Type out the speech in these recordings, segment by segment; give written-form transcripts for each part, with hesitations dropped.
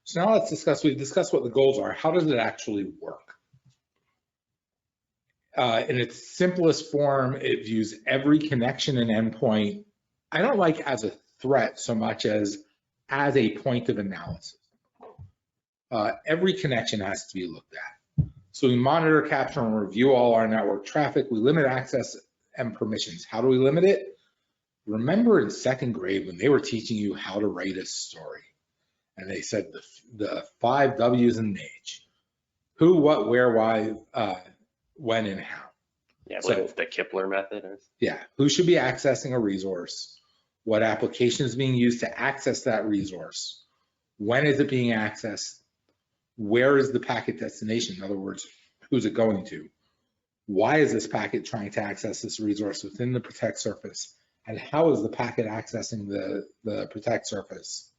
So now let's discuss, we've discussed what the goals are. How does it actually work? In its simplest form, it views every connection and endpoint, I don't like as a threat so much as a point of analysis. Every connection has to be looked at. So we monitor, capture, and review all our network traffic. We limit access and permissions. How do we limit it? Remember in second grade when they were teaching you how to write a story, and they said the 5 W's in H: who, what, where, why, when, and how. Yeah, so the Kipler method. Yeah, who should be accessing a resource? What application is being used to access that resource? When is it being accessed? Where is the packet destination? In other words, who's it going to? Why is this packet trying to access this resource within the protect surface? And how is the packet accessing the protect surface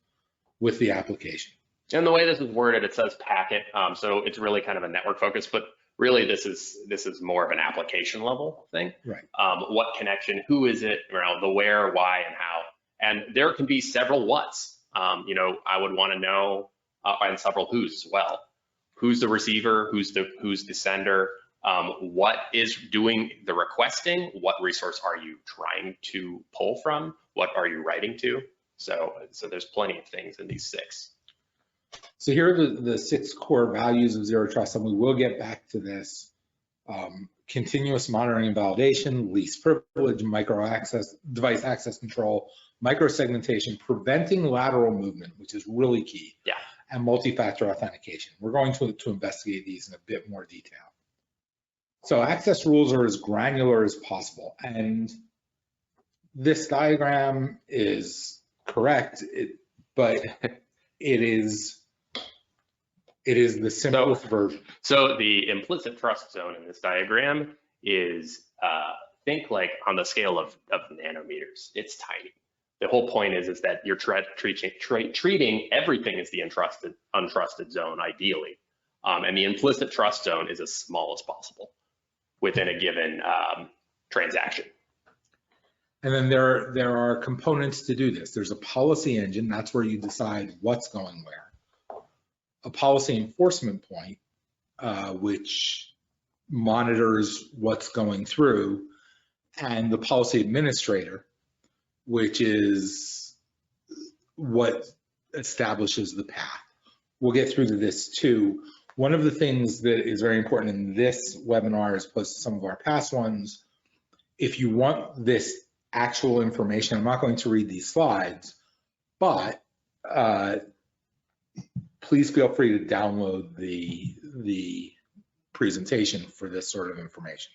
with the application? And the way this is worded, it says packet, so it's really kind of a network focus, but really this is more of an application level thing. Right. What connection, who is it, the where, why, and how. And there can be several whats. I would want to know, and several who's as well. Who's the receiver, who's the sender, what is doing the requesting, what resource are you trying to pull from, what are you writing to? So there's plenty of things in these 6. So here are the 6 core values of Zero Trust, and we will get back to this. Continuous monitoring and validation, least privilege, device access control, micro-segmentation, preventing lateral movement, which is really key, yeah, and multi-factor authentication. We're going to investigate these in a bit more detail. So access rules are as granular as possible, and this diagram is correct, but it is the simplest version. So the implicit trust zone in this diagram is, think like on the scale of nanometers. It's tiny. The whole point is that you're treating everything as the untrusted zone ideally. And the implicit trust zone is as small as possible within a given transaction. And then there are components to do this. There's a policy engine, that's where you decide what's going where. A policy enforcement point, which monitors what's going through, and the policy administrator, which is what establishes the path. We'll get through to this too. One of the things that is very important in this webinar, as opposed to some of our past ones, if you want this actual information, I'm not going to read these slides, but please feel free to download the presentation for this sort of information.